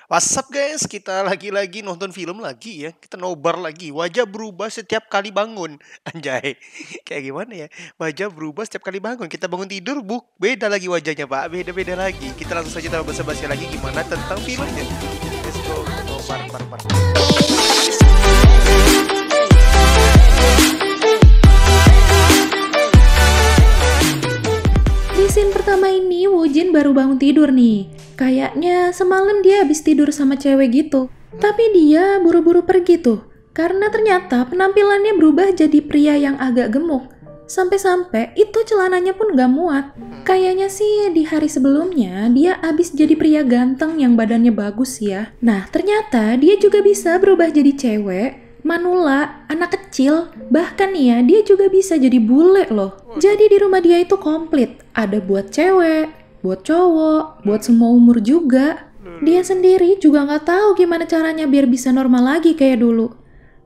What's up guys, kita lagi-lagi nonton film lagi ya. Kita nobar lagi. Wajah berubah setiap kali bangun. Anjay. Kayak gimana ya? Wajah berubah setiap kali bangun. Kita bangun tidur, beda lagi wajahnya, Pak. Beda-beda lagi. Kita langsung saja tahu basa-basi lagi gimana tentang filmnya. Let's go. Nobar. Di scene pertama ini, Woojin baru bangun tidur nih. Kayaknya semalam dia habis tidur sama cewek gitu. Tapi dia buru-buru pergi tuh. Karena ternyata penampilannya berubah jadi pria yang agak gemuk. Sampai-sampai itu celananya pun gak muat. Kayaknya sih di hari sebelumnya dia habis jadi pria ganteng yang badannya bagus ya. Nah ternyata dia juga bisa berubah jadi cewek, manula, anak kecil, bahkan nih ya dia juga bisa jadi bule loh. Jadi di rumah dia itu komplit, ada buat cewek, buat cowok, buat semua umur juga. Dia sendiri juga nggak tahu gimana caranya biar bisa normal lagi kayak dulu.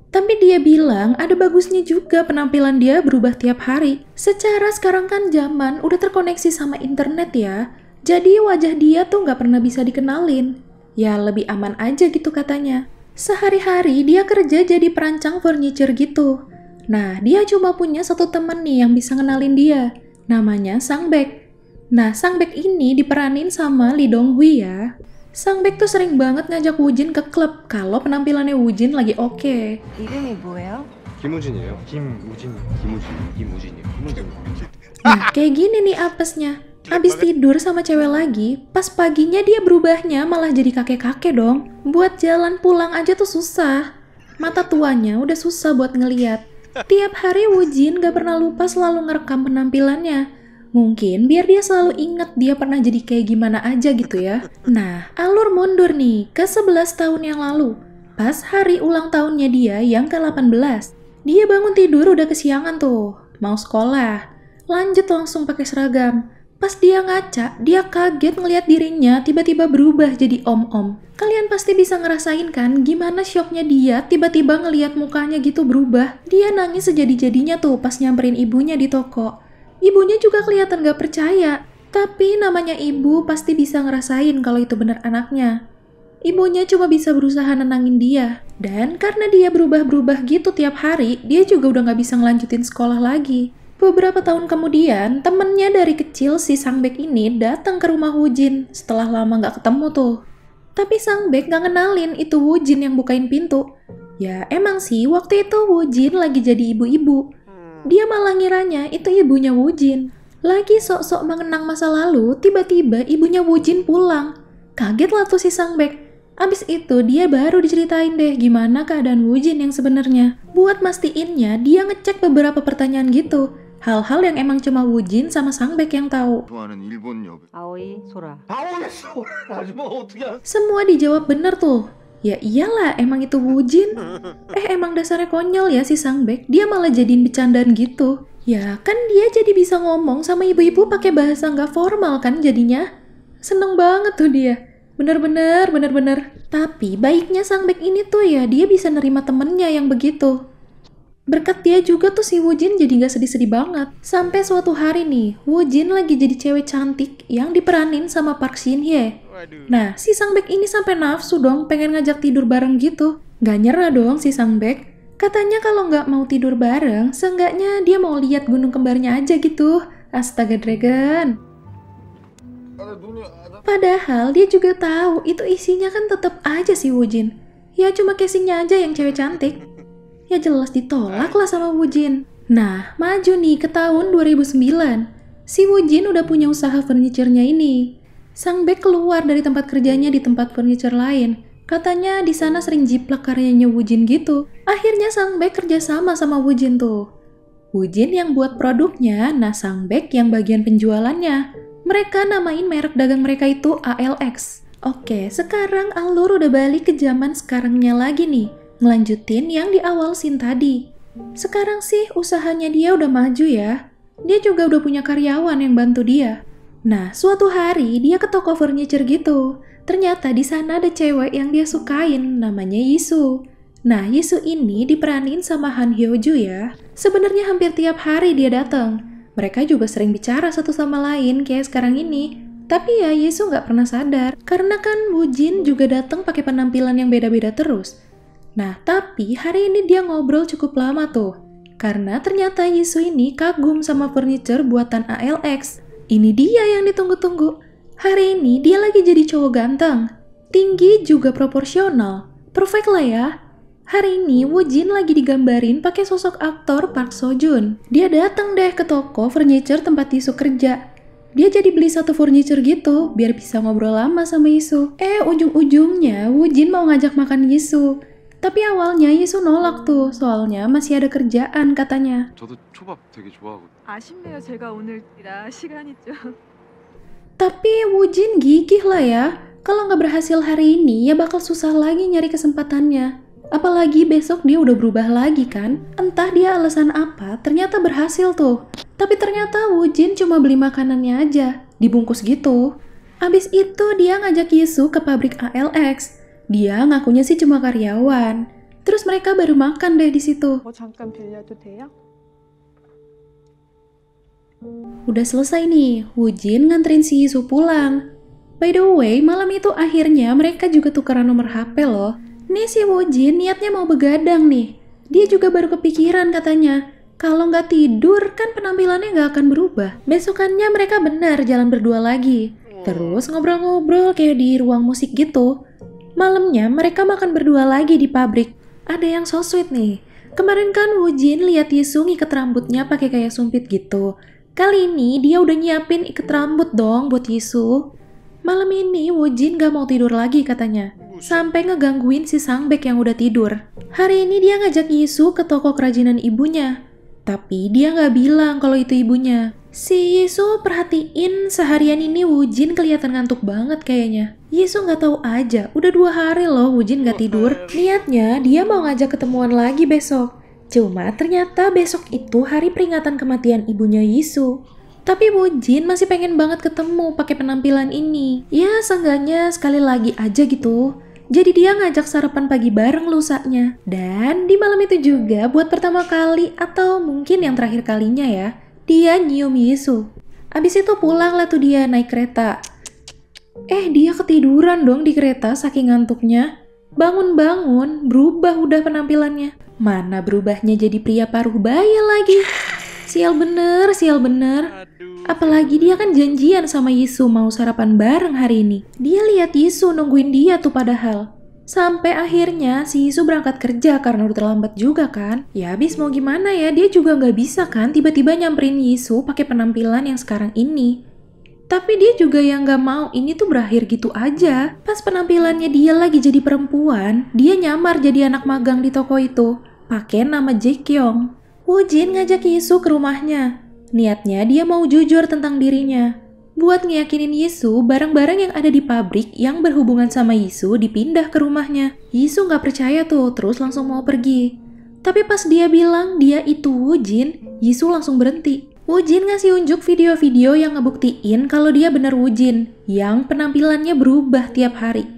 Tapi dia bilang ada bagusnya juga penampilan dia berubah tiap hari. Secara sekarang kan zaman udah terkoneksi sama internet ya, jadi wajah dia tuh nggak pernah bisa dikenalin. Ya lebih aman aja gitu katanya. Sehari-hari dia kerja jadi perancang furniture gitu. Nah, dia cuma punya satu temen nih yang bisa ngenalin dia. Namanya Sangbek. Nah, Sangbek ini diperanin sama Lee Dong-hui ya. Sangbek tuh sering banget ngajak Woojin ke klub kalau penampilannya Woojin lagi oke. 이름이 뭐예요? 김우진이에요. 김우진이요. Nah, kayak gini nih apesnya. Abis tidur sama cewek lagi, pas paginya dia berubahnya malah jadi kakek-kakek dong. Buat jalan pulang aja tuh susah. Mata tuanya udah susah buat ngeliat. Tiap hari Woojin gak pernah lupa selalu ngerekam penampilannya. Mungkin biar dia selalu inget dia pernah jadi kayak gimana aja gitu ya. Nah, alur mundur nih ke 11 tahun yang lalu. Pas hari ulang tahunnya dia yang ke-18. Dia bangun tidur udah kesiangan tuh, mau sekolah. Lanjut langsung pakai seragam. Pas dia ngaca, dia kaget ngelihat dirinya tiba-tiba berubah jadi om-om. Kalian pasti bisa ngerasain kan gimana syoknya dia tiba-tiba ngelihat mukanya gitu berubah. Dia nangis sejadi-jadinya tuh pas nyamperin ibunya di toko. Ibunya juga kelihatan gak percaya. Tapi namanya ibu pasti bisa ngerasain kalau itu benar anaknya. Ibunya cuma bisa berusaha nenangin dia. Dan karena dia berubah-berubah gitu tiap hari, dia juga udah gak bisa ngelanjutin sekolah lagi. Beberapa tahun kemudian, temennya dari kecil si Sangbek ini datang ke rumah Woojin setelah lama gak ketemu tuh. Tapi Sangbek gak ngenalin itu Woojin yang bukain pintu. Ya emang sih waktu itu Woojin lagi jadi ibu-ibu. Dia malah ngiranya itu ibunya Woojin. Lagi sok-sok mengenang masa lalu, tiba-tiba ibunya Woojin pulang. Kaget lah tuh si Sangbek. Abis itu dia baru diceritain deh gimana keadaan Woojin yang sebenarnya. Buat mastiinnya, dia ngecek beberapa pertanyaan gitu. Hal-hal yang emang cuma Woojin sama Sangbek yang tahu. 아오이, 소라. Semua dijawab bener tuh. Ya iyalah, emang itu Woojin. Emang dasarnya konyol ya si Sangbek. Dia malah jadiin bercandaan gitu. Ya kan dia jadi bisa ngomong sama ibu-ibu pakai bahasa nggak formal kan jadinya. Seneng banget tuh dia. Bener-bener. Tapi baiknya Sangbek ini tuh ya dia bisa nerima temennya yang begitu. Berkat dia juga tuh si Woojin jadi gak sedih-sedih banget. Sampai suatu hari nih, Woojin lagi jadi cewek cantik yang diperanin sama Park Shin Hye. Nah, si Sangbek ini sampai nafsu dong pengen ngajak tidur bareng gitu. Gak nyerah dong si Sangbek. Katanya kalau gak mau tidur bareng, seenggaknya dia mau lihat gunung kembarnya aja gitu. Astaga Dragon. Padahal dia juga tahu itu isinya kan tetap aja si Woojin. Ya cuma casingnya aja yang cewek cantik. Ya jelas ditolak lah sama Woojin. Nah, maju nih ke tahun 2009. Si Woojin udah punya usaha furniture-nya ini. Sangbek keluar dari tempat kerjanya di tempat furniture lain. Katanya di sana sering jiplak karyanya Woojin gitu. Akhirnya Sangbek kerjasama sama Woojin tuh. Woojin yang buat produknya, nah Sangbek yang bagian penjualannya. Mereka namain merek dagang mereka itu ALX. Oke, sekarang alur udah balik ke zaman sekarangnya lagi nih. Ngelanjutin yang di awal scene tadi. Sekarang sih usahanya dia udah maju ya. Dia juga udah punya karyawan yang bantu dia. Nah, suatu hari dia ke toko furniture gitu. Ternyata di sana ada cewek yang dia sukain, namanya Yisu. Nah, Yisu ini diperanin sama Han Hyo-ju ya. Sebenarnya hampir tiap hari dia datang. Mereka juga sering bicara satu sama lain kayak sekarang ini. Tapi ya Yisu nggak pernah sadar, karena kan Woojin juga datang pakai penampilan yang beda-beda terus. Nah, tapi hari ini dia ngobrol cukup lama tuh. Karena ternyata Yisu ini kagum sama furniture buatan ALX. Ini dia yang ditunggu-tunggu. Hari ini dia lagi jadi cowok ganteng. Tinggi juga proporsional. Perfect lah ya. Hari ini Woojin lagi digambarin pakai sosok aktor Park Seo Joon. Dia datang deh ke toko furniture tempat Yisu kerja. Dia jadi beli satu furniture gitu, biar bisa ngobrol lama sama Yisu. Ujung-ujungnya Woojin mau ngajak makan Yisu. Tapi awalnya Yisu nolak tuh, soalnya masih ada kerjaan katanya. 저도 초밥 되게 좋아하거든요. 아쉽네요. 제가 오늘이라 시간이 좀... Tapi Woojin gigih lah ya. Kalau nggak berhasil hari ini, ya bakal susah lagi nyari kesempatannya. Apalagi besok dia udah berubah lagi kan. Entah dia alasan apa, ternyata berhasil tuh. Tapi ternyata Woojin cuma beli makanannya aja, dibungkus gitu. Abis itu dia ngajak Yisu ke pabrik ALX. Dia ngakunya sih cuma karyawan. Terus mereka baru makan deh di situ. 잠깐 빌려도 돼요? Udah selesai nih, Woojin nganterin si Yisu pulang. By the way, malam itu akhirnya mereka juga tukeran nomor HP loh. Nih si Woojin niatnya mau begadang nih. Dia juga baru kepikiran katanya. Kalau nggak tidur kan penampilannya nggak akan berubah. Besokannya mereka benar jalan berdua lagi. Terus ngobrol-ngobrol kayak di ruang musik gitu. Malamnya mereka makan berdua lagi di pabrik. Ada yang so sweet nih. Kemarin kan Woojin lihat Yisu ngiket rambutnya pakai kayak sumpit gitu. Kali ini dia udah nyiapin iket rambut dong buat Yisu. Malam ini Woojin gak mau tidur lagi katanya. Sampai ngegangguin si Sangbek yang udah tidur. Hari ini dia ngajak Yisu ke toko kerajinan ibunya. Tapi dia nggak bilang kalau itu ibunya. Si Yisu perhatiin seharian ini Woojin kelihatan ngantuk banget kayaknya. Yisu nggak tahu aja, udah 2 hari loh Woojin nggak tidur. Niatnya dia mau ngajak ketemuan lagi besok. Cuma ternyata besok itu hari peringatan kematian ibunya Yisu. Tapi Woojin masih pengen banget ketemu pakai penampilan ini. Ya seenggaknya sekali lagi aja gitu. Jadi dia ngajak sarapan pagi bareng lusanya. Dan di malam itu juga buat pertama kali atau mungkin yang terakhir kalinya ya, dia nyium Yisu. Abis itu pulang lah tuh dia naik kereta. Dia ketiduran dong di kereta saking ngantuknya. Bangun-bangun, berubah udah penampilannya. Mana berubahnya jadi pria paruh baya lagi. Sial bener, sial bener. Apalagi dia kan janjian sama Yisu mau sarapan bareng hari ini. Dia lihat Yisu nungguin dia tuh padahal. Sampai akhirnya si Yisu berangkat kerja karena udah terlambat juga kan. Ya habis mau gimana ya, dia juga nggak bisa kan tiba-tiba nyamperin Yisu pakai penampilan yang sekarang ini. Tapi dia juga yang nggak mau ini tuh berakhir gitu aja. Pas penampilannya dia lagi jadi perempuan, dia nyamar jadi anak magang di toko itu. Pakai nama Jaekyong. Woojin ngajak Yisu ke rumahnya. Niatnya dia mau jujur tentang dirinya. Buat ngeyakinin Yisu, barang-barang yang ada di pabrik yang berhubungan sama Yisu dipindah ke rumahnya. Yisu nggak percaya tuh, terus langsung mau pergi. Tapi pas dia bilang dia itu Woojin, Yisu langsung berhenti. Woojin ngasih unjuk video-video yang ngebuktiin kalau dia bener Woojin, yang penampilannya berubah tiap hari.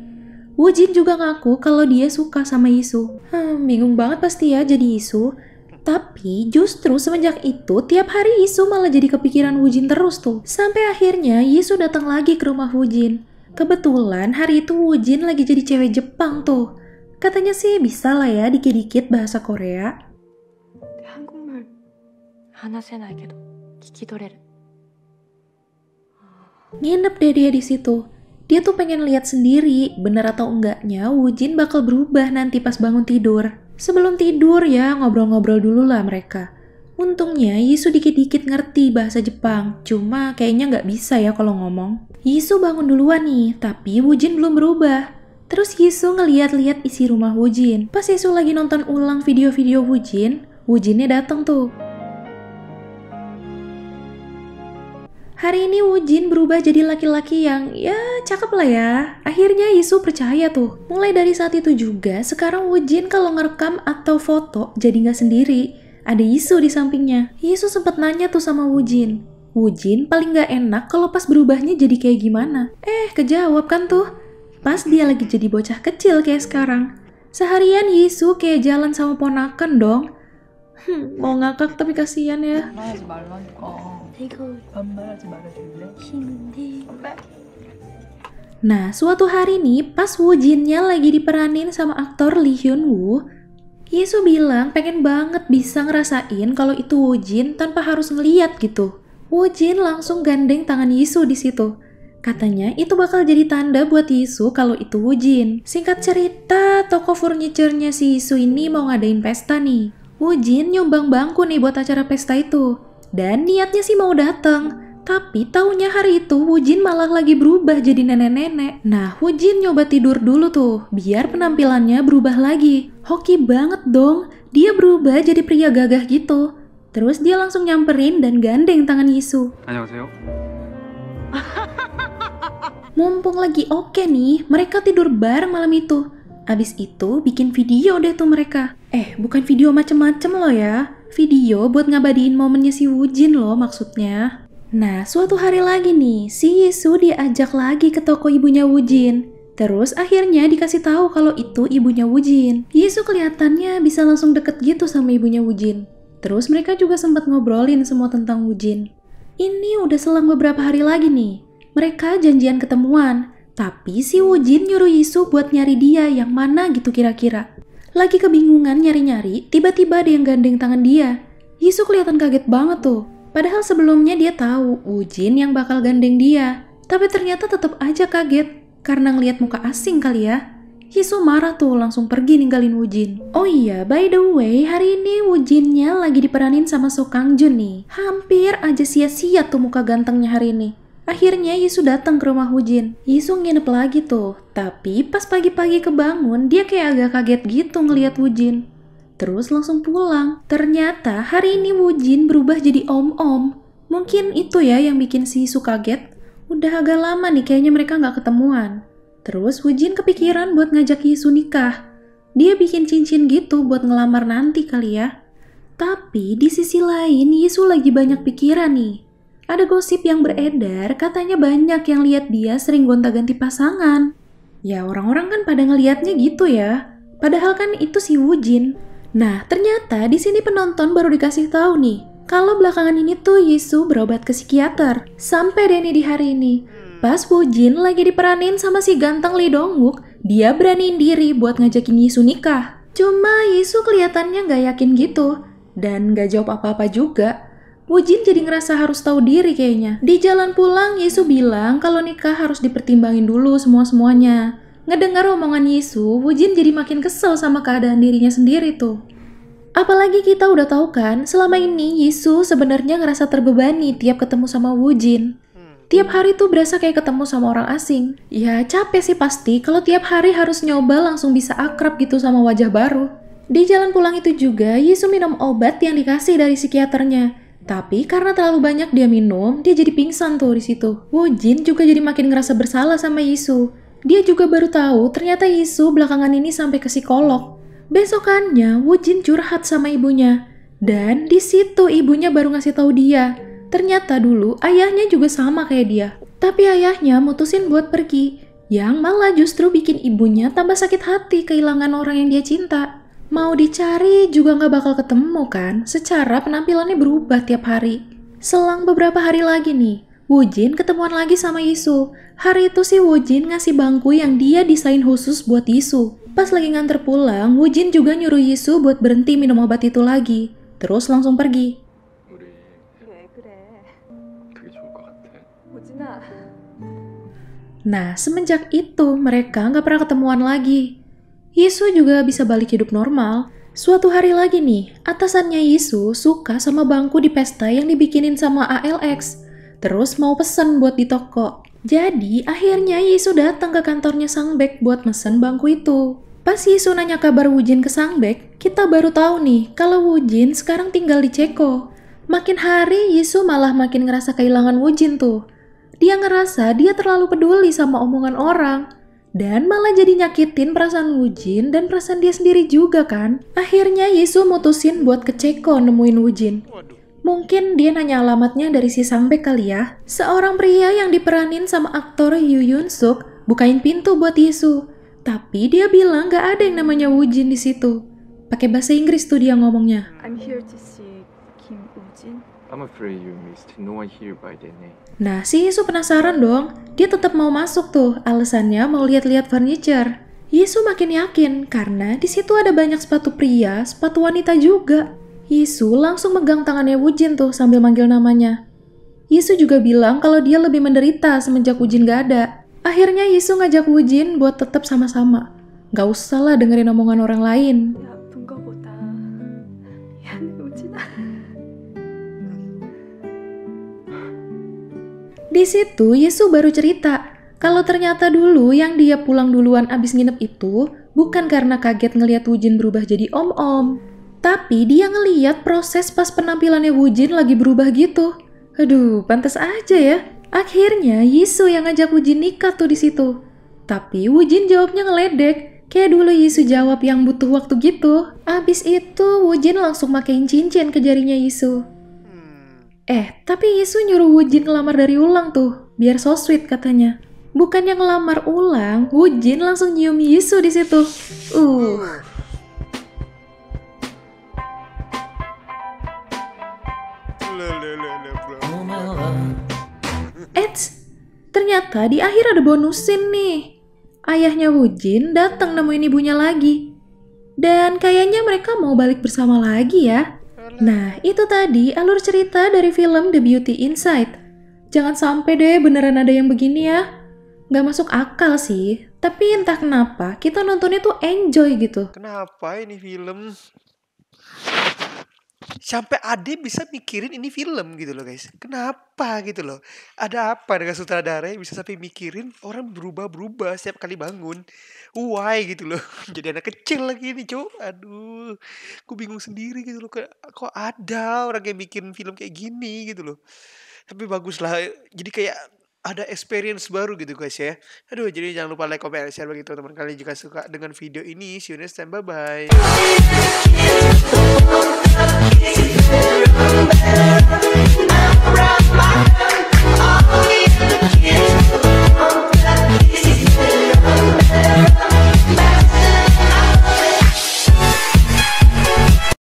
Woojin juga ngaku kalau dia suka sama Yisu. Bingung banget pasti ya jadi Yisu. Tapi justru semenjak itu tiap hari Yisu malah jadi kepikiran Woojin terus tuh. Sampai akhirnya Yisu datang lagi ke rumah Woojin. Kebetulan hari itu Woojin lagi jadi cewek Jepang tuh. Katanya sih bisa lah ya dikit-dikit bahasa Korea. 한국말 하나세나이けど 聞き取れる. Nginep deh dia di situ. Dia tuh pengen lihat sendiri bener atau enggaknya Woojin bakal berubah nanti pas bangun tidur. Sebelum tidur ya ngobrol-ngobrol dulu lah mereka. Untungnya Yisu dikit-dikit ngerti bahasa Jepang, cuma kayaknya nggak bisa ya kalau ngomong. Yisu bangun duluan nih, tapi Woojin belum berubah. Terus Yisu ngeliat-liat isi rumah Woojin. Pas Yisu lagi nonton ulang video-video Woojin, Woojinnya datang tuh. Hari ini Woojin berubah jadi laki-laki yang ya cakep lah ya. Akhirnya Yisu percaya tuh. Mulai dari saat itu juga, sekarang Woojin kalau ngerekam atau foto jadi nggak sendiri. Ada Yisu di sampingnya. Yisu sempat nanya tuh sama Woojin. Woojin paling nggak enak kalau pas berubahnya jadi kayak gimana. Kejawab kan tuh. Pas dia lagi jadi bocah kecil kayak sekarang. Seharian Yisu kayak jalan sama ponakan dong. Mau ngakak tapi kasihan ya. 반말하지 말라니까. 이거 반말하지 말아줄래? 힘든데 Nah, suatu hari nih, pas Woojinnya lagi diperanin sama aktor Lee Hyun Woo, Yisu bilang pengen banget bisa ngerasain kalau itu Woojin tanpa harus ngeliat gitu. Woojin langsung gandeng tangan Yisu di situ. Katanya itu bakal jadi tanda buat Yisu kalau itu Woojin. Singkat cerita, toko furniture-nya si Yisu ini mau ngadain pesta nih. Woojin nyumbang bangku nih buat acara pesta itu. Dan niatnya sih mau datang. Tapi taunya hari itu Woojin malah lagi berubah jadi nenek-nenek. Nah, Woojin nyoba tidur dulu tuh, biar penampilannya berubah lagi. Hoki banget dong, dia berubah jadi pria gagah gitu. Terus dia langsung nyamperin dan gandeng tangan Yisu. 안녕하세요. Mumpung lagi oke nih, mereka tidur bareng malam itu. Abis itu bikin video deh tuh mereka. Bukan video macem-macem loh ya. Video buat ngabadiin momennya si Woojin loh maksudnya. Nah, suatu hari lagi nih, si Yisu diajak lagi ke toko ibunya Woojin. Terus akhirnya dikasih tahu kalau itu ibunya Woojin. Yisu kelihatannya bisa langsung deket gitu sama ibunya Woojin. Terus mereka juga sempat ngobrolin semua tentang Woojin. Ini udah selang beberapa hari lagi nih. Mereka janjian ketemuan. Tapi si Woojin nyuruh Yisu buat nyari dia yang mana gitu kira-kira. Lagi kebingungan nyari-nyari, tiba-tiba ada yang gandeng tangan dia. Yisu kelihatan kaget banget tuh. Padahal sebelumnya dia tahu Woojin yang bakal gandeng dia. Tapi ternyata tetap aja kaget. Karena ngelihat muka asing kali ya. Yisu marah tuh langsung pergi ninggalin Woojin. Oh iya, by the way, hari ini Woojinnya lagi diperanin sama So Kang Jun nih. Hampir aja sia-sia tuh muka gantengnya hari ini. Akhirnya Yisu datang ke rumah Woojin. Yisu nginep lagi tuh. Tapi pas pagi-pagi kebangun, dia kayak agak kaget gitu ngelihat Woojin. Terus langsung pulang. Ternyata hari ini Woojin berubah jadi om-om. Mungkin itu ya yang bikin si Yisu kaget. Udah agak lama nih kayaknya mereka nggak ketemuan. Terus Woojin kepikiran buat ngajak Yisu nikah. Dia bikin cincin gitu buat ngelamar nanti kali ya. Tapi di sisi lain Yisu lagi banyak pikiran nih. Ada gosip yang beredar katanya banyak yang lihat dia sering gonta-ganti pasangan. Ya orang-orang kan pada ngelihatnya gitu ya. Padahal kan itu si Woojin. Nah, ternyata di sini penonton baru dikasih tahu nih, kalau belakangan ini tuh Yisu berobat ke psikiater. Sampai deh nih di hari ini. Pas Woojin lagi diperanin sama si ganteng Lee Dong-wook, dia beraniin diri buat ngajakin Yisu nikah. Cuma Yisu kelihatannya nggak yakin gitu. Dan nggak jawab apa-apa juga. Woojin jadi ngerasa harus tahu diri kayaknya. Di jalan pulang, Yisu bilang kalau nikah harus dipertimbangin dulu semua-semuanya. Ngedengar omongan Yisu, Woojin jadi makin kesel sama keadaan dirinya sendiri tuh. Apalagi kita udah tahu kan, selama ini Yisu sebenarnya ngerasa terbebani tiap ketemu sama Woojin. Tiap hari tuh berasa kayak ketemu sama orang asing. Ya capek sih pasti kalau tiap hari harus nyoba langsung bisa akrab gitu sama wajah baru. Di jalan pulang itu juga, Yisu minum obat yang dikasih dari psikiaternya. Tapi karena terlalu banyak dia minum, dia jadi pingsan tuh di situ. Woojin juga jadi makin ngerasa bersalah sama Yisu. Dia juga baru tahu ternyata Yisu belakangan ini sampai ke psikolog. Besokannya, Woojin curhat sama ibunya. Dan di situ ibunya baru ngasih tahu dia. Ternyata dulu ayahnya juga sama kayak dia. Tapi ayahnya mutusin buat pergi. Yang malah justru bikin ibunya tambah sakit hati kehilangan orang yang dia cinta. Mau dicari juga nggak bakal ketemu kan, secara penampilannya berubah tiap hari. Selang beberapa hari lagi nih, Woojin ketemuan lagi sama Yisu. Hari itu si Woojin ngasih bangku yang dia desain khusus buat Yisu. Pas lagi nganter pulang, Woojin juga nyuruh Yisu buat berhenti minum obat itu lagi. Terus langsung pergi. 우리 왜 그래? 그게 좋을 것 같아. 우진아, Nah, semenjak itu mereka nggak pernah ketemuan lagi. Yisu juga bisa balik hidup normal. Suatu hari lagi nih, atasannya Yisu suka sama bangku di pesta yang dibikinin sama ALX. Terus mau pesen buat di toko. Jadi akhirnya Yisu datang ke kantornya Sangbek buat mesen bangku itu. Pas Yisu nanya kabar Woojin ke Sangbek, kita baru tahu nih kalau Woojin sekarang tinggal di Ceko. Makin hari Yisu malah makin ngerasa kehilangan Woojin tuh. Dia ngerasa dia terlalu peduli sama omongan orang. Dan malah jadi nyakitin perasaan Woojin dan perasaan dia sendiri juga kan. Akhirnya Yisu mutusin buat ke Ceko nemuin Woojin. Mungkin dia nanya alamatnya dari si Sangbek kali ya. Seorang pria yang diperanin sama aktor Yoo Yoon Suk bukain pintu buat Yisu. Tapi dia bilang gak ada yang namanya Woojin di situ. Pakai bahasa Inggris tuh dia ngomongnya. I'm here to see Kim Woojin. I'm afraid you missed no one here by their name. Nah, si Yisu penasaran dong. Dia tetap mau masuk tuh, alasannya mau lihat-lihat furniture. Yisu makin yakin karena di situ ada banyak sepatu pria, sepatu wanita juga. Yisu langsung megang tangannya Wujin tuh sambil manggil namanya. Yisu juga bilang kalau dia lebih menderita semenjak Wujin gak ada. Akhirnya Yisu ngajak Wujin buat tetap sama-sama. Gak usah lah dengerin omongan orang lain. 아픈 거보다 미안해 우진아. Di situ Yisu baru cerita kalau ternyata dulu yang dia pulang duluan abis nginep itu bukan karena kaget ngelihat Wujin berubah jadi om-om, tapi dia ngeliat proses pas penampilannya Wujin lagi berubah gitu. Aduh, pantas aja ya. Akhirnya Yisu yang ngajak Wujin nikah tuh di situ. Tapi Wujin jawabnya ngeledek, kayak dulu Yisu jawab yang butuh waktu gitu. Abis itu Wujin langsung makein cincin ke jarinya Yisu. Tapi Yisu nyuruh Wujin ngelamar dari ulang tuh, biar so sweet katanya. Bukannya ngelamar ulang, Wujin langsung nyium Yisu di situ. Ternyata di akhir ada bonus scene nih. Ayahnya Wujin datang nemuin ibunya lagi. Dan kayaknya mereka mau balik bersama lagi ya. Nah, itu tadi alur cerita dari film The Beauty Inside. Jangan sampai deh beneran ada yang begini ya. Nggak masuk akal sih, tapi entah kenapa kita nontonnya tuh enjoy gitu. Kenapa ini film? Sampai Ade bisa mikirin ini film gitu loh guys. Kenapa gitu loh? Ada apa dengan sutradara yang bisa sampai mikirin orang berubah-berubah setiap kali bangun? Why gitu loh. Jadi anak kecil lagi nih cuk. Aduh, aku bingung sendiri gitu loh. Kok ada orang yang bikin film kayak gini gitu loh. Tapi bagus lah. Jadi kayak ada experience baru gitu guys ya. Aduh, jadi jangan lupa like, comment, share bagi teman-teman kalian jika suka dengan video ini. See you next time. Bye-bye.